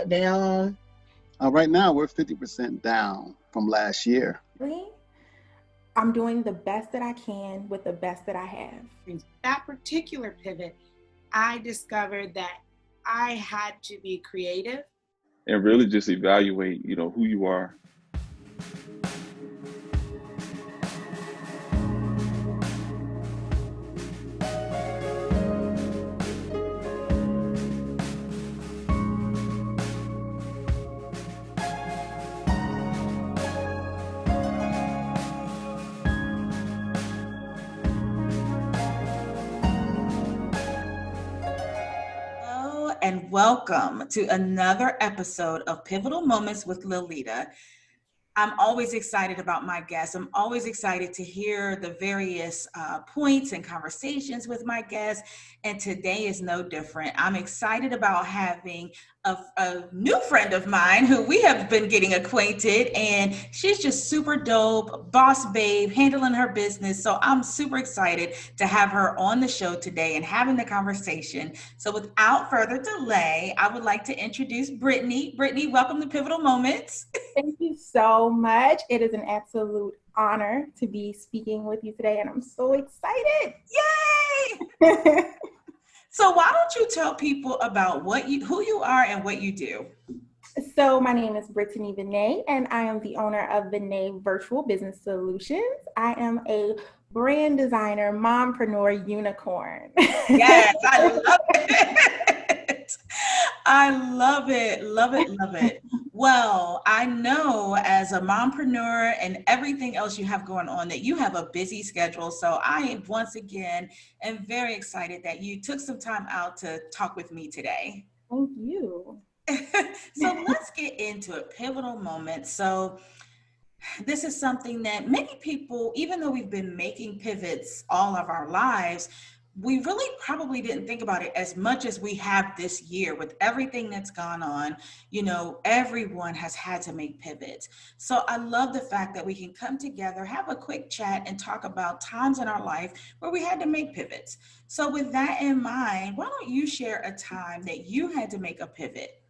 down? Right now, we're 50% down from last year. Really? I'm doing the best that I can with the best that I have. That particular pivot, I discovered that I had to be creative. And really just evaluate, who you are. And welcome to another episode of Pivotal Moments with Liletta. I'm always excited about my guests. I'm always excited to hear the various points and conversations with my guests. And today is no different. I'm excited about having a new friend of mine who we have been getting acquainted, and she's just super dope, boss babe, handling her business. So I'm super excited to have her on the show today and having the conversation. So without further delay, I would like to introduce Brittany. Brittany, welcome to Pivotal Moments. Thank you so much. It is an absolute honor to be speaking with you today, and I'm so excited. Yay! So why don't you tell people about who you are and what you do? So my name is Brittany Vinay, and I am the owner of Vinay Virtual Business Solutions. I am a brand designer, mompreneur unicorn. Yes, I love it. I love it, love it, love it. Well, I know as a mompreneur and everything else you have going on that you have a busy schedule. So I, once again, am very excited that you took some time out to talk with me today. Thank you. So let's get into it. Pivotal moment. So this is something that many people, even though we've been making pivots all of our lives, we really probably didn't think about it as much as we have this year with everything that's gone on. Everyone has had to make pivots. So I love the fact that we can come together, have a quick chat, and talk about times in our life where we had to make pivots. So with that in mind, why don't you share a time that you had to make a pivot?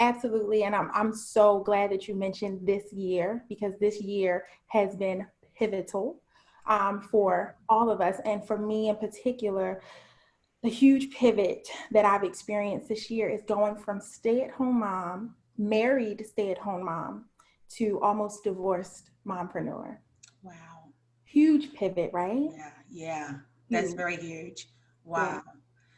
Absolutely. And I'm so glad that you mentioned this year, because this year has been pivotal for all of us. And for me in particular, the huge pivot that I've experienced this year is going from stay-at-home mom, married stay-at-home mom, to almost divorced mompreneur. Wow. Huge pivot, right? Yeah. That's very huge. Wow.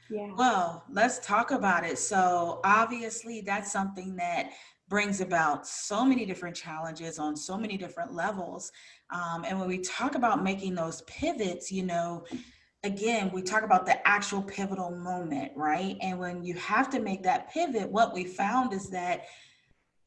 Yeah. Well, let's talk about it. So obviously that's something that brings about so many different challenges on so many different levels. And when we talk about making those pivots, again, we talk about the actual pivotal moment, right? And when you have to make that pivot, what we found is that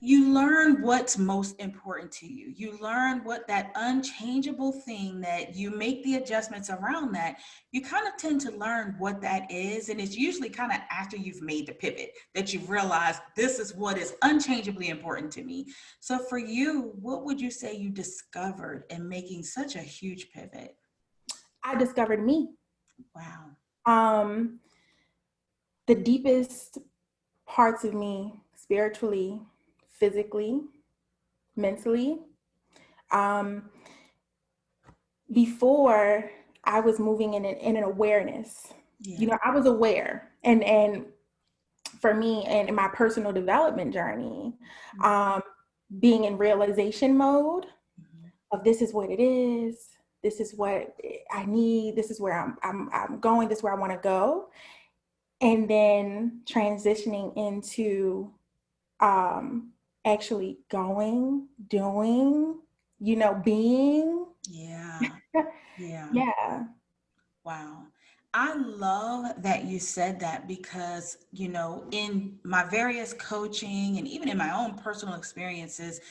you learn what's most important to you. You learn what that unchangeable thing that you make the adjustments around that, you kind of tend to learn what that is. And it's usually kind of after you've made the pivot that you realize this is what is unchangeably important to me. So for you, what would you say you discovered in making such a huge pivot? I discovered me. Wow. The deepest parts of me, spiritually, physically, mentally. Before I was moving in an awareness. Yeah. I was aware, and for me and in my personal development journey, being in realization mode of this is what it is, this is what I need, this is where I'm going, this is where I want to go, and then transitioning into actually going, doing, being. Yeah. Yeah. Wow. I love that you said that because, in my various coaching and even in my own personal experiences,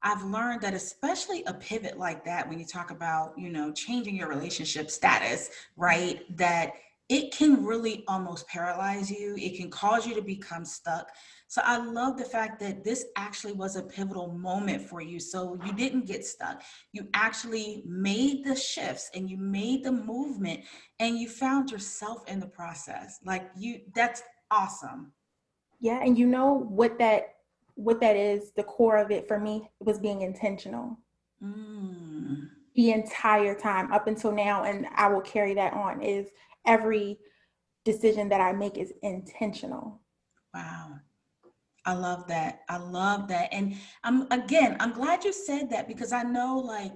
I've learned that especially a pivot like that, when you talk about, changing your relationship status, right, that it can really almost paralyze you. It can cause you to become stuck. So I love the fact that this actually was a pivotal moment for you. So you didn't get stuck. You actually made the shifts and you made the movement and you found yourself in the process. That's awesome. Yeah. And you know what that is, the core of it for me was being intentional Mm, the entire time up until now. And I will carry that on, is every decision that I make is intentional. wow. I love that. I love that. And I'm glad you said that, because I know, like,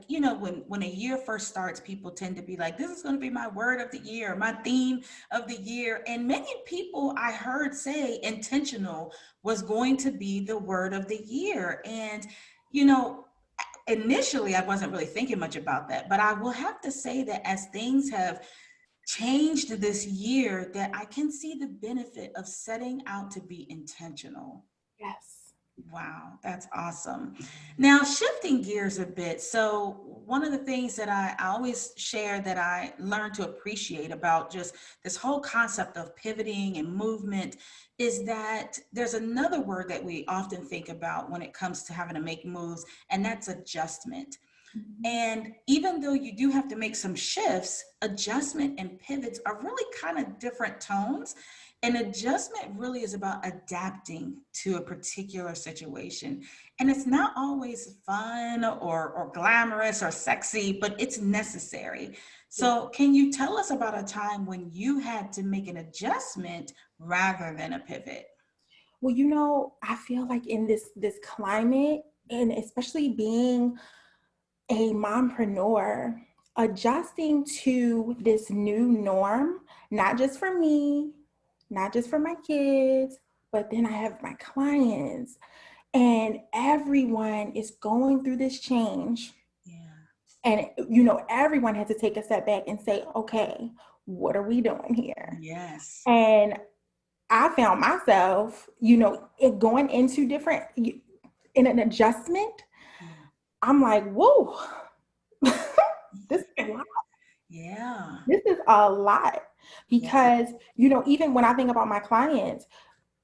when a year first starts, people tend to be like, this is going to be my word of the year, my theme of the year. And many people I heard say intentional was going to be the word of the year. And, you know, initially I wasn't really thinking much about that, but I will have to say that as things have changed this year, that I can see the benefit of setting out to be intentional. Yes. Wow, that's awesome. Now, shifting gears a bit. So, one of the things that I always share that I learned to appreciate about just this whole concept of pivoting and movement is that there's another word that we often think about when it comes to having to make moves, and that's adjustment. And even though you do have to make some shifts, adjustment and pivots are really kind of different tones. And adjustment really is about adapting to a particular situation. And it's not always fun or glamorous or sexy, but it's necessary. So, can you tell us about a time when you had to make an adjustment rather than a pivot? Well, I feel like in this climate, and especially being a mompreneur, adjusting to this new norm, not just for me, not just for my kids, but then I have my clients, and everyone is going through this change. Yeah. And, everyone had to take a step back and say, okay, what are we doing here? Yes. And I found myself, it going into different, in an adjustment. Yeah. I'm like, whoa, this is a lot. Yeah. This is a lot. Because, even when I think about my clients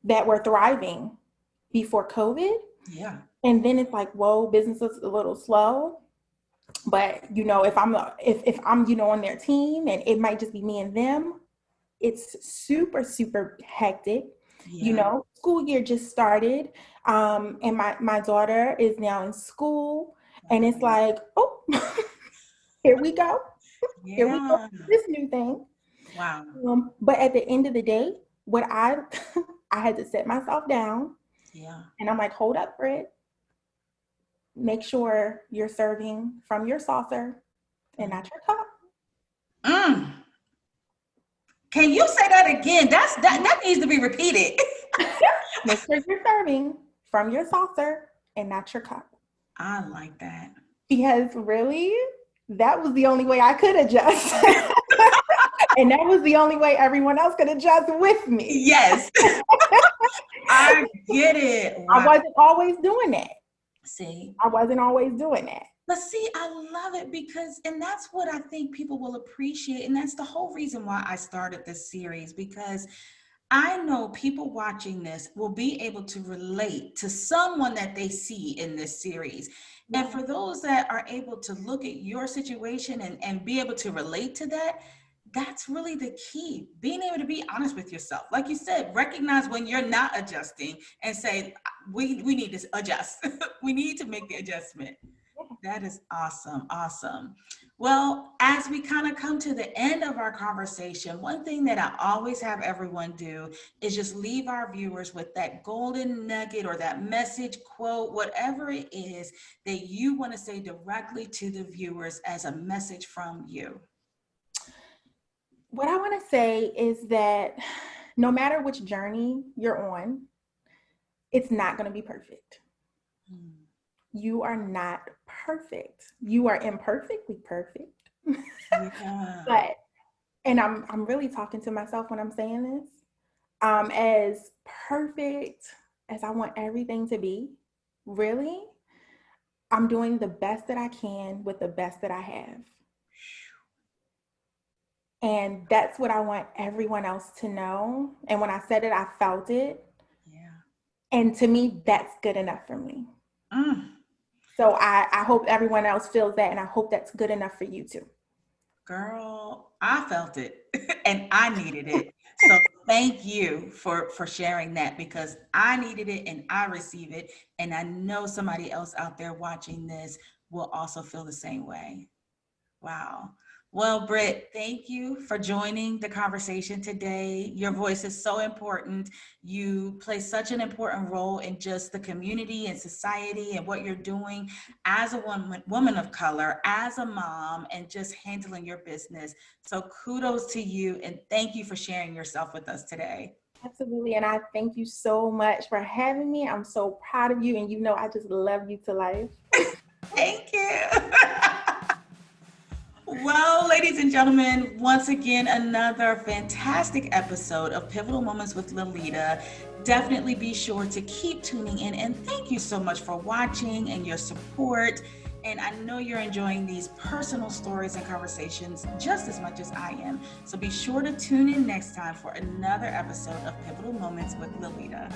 that were thriving before COVID, Yeah. and then it's like, whoa, business is a little slow. But, if I'm on their team, and it might just be me and them, it's super, super hectic. Yeah. School year just started. And my daughter is now in school, and it's like, oh, here we go. Here we go. Yeah. This new thing. Wow. But at the end of the day, what I I had to sit myself down, Yeah. and I'm like, hold up, Brit. Make sure you're serving from your saucer and not your cup. Mm. Can you say that again? That needs to be repeated. Make sure you're serving from your saucer and not your cup. I like that. Because really, that was the only way I could adjust. And that was the only way everyone else could adjust with me. Yes. I get it. Wow. I wasn't always doing that. See? I wasn't always doing that. But see, I love it and that's what I think people will appreciate. And that's the whole reason why I started this series, because I know people watching this will be able to relate to someone that they see in this series. Yeah. And for those that are able to look at your situation and be able to relate to that, that's really the key. Being able to be honest with yourself. Like you said, recognize when you're not adjusting and say, we need to adjust. We need to make the adjustment. That is awesome. Awesome. Well, as we kind of come to the end of our conversation, one thing that I always have everyone do is just leave our viewers with that golden nugget or that message, quote, whatever it is that you want to say directly to the viewers as a message from you. What I want to say is that no matter which journey you're on, it's not going to be perfect. You are not perfect. You are imperfectly perfect. Yeah. And I'm really talking to myself when I'm saying this. As perfect as I want everything to be, really, I'm doing the best that I can with the best that I have. And that's what I want everyone else to know. And when I said it, I felt it. Yeah. And to me, that's good enough for me. So I hope everyone else feels that, and I hope that's good enough for you too. Girl, I felt it and I needed it. So thank you for sharing that, because I needed it and I receive it. And I know somebody else out there watching this will also feel the same way. Wow. Well, Brit, thank you for joining the conversation today. Your voice is so important. You play such an important role in just the community and society and what you're doing as a woman of color, as a mom, and just handling your business. So kudos to you, and thank you for sharing yourself with us today. Absolutely. And I thank you so much for having me. I'm so proud of you. And you know, I just love you to life. Thank you. Well, ladies and gentlemen, once again, another fantastic episode of Pivotal Moments with Liletta. Definitely be sure to keep tuning in, and thank you so much for watching and your support. And I know you're enjoying these personal stories and conversations just as much as I am. So be sure to tune in next time for another episode of Pivotal Moments with Liletta.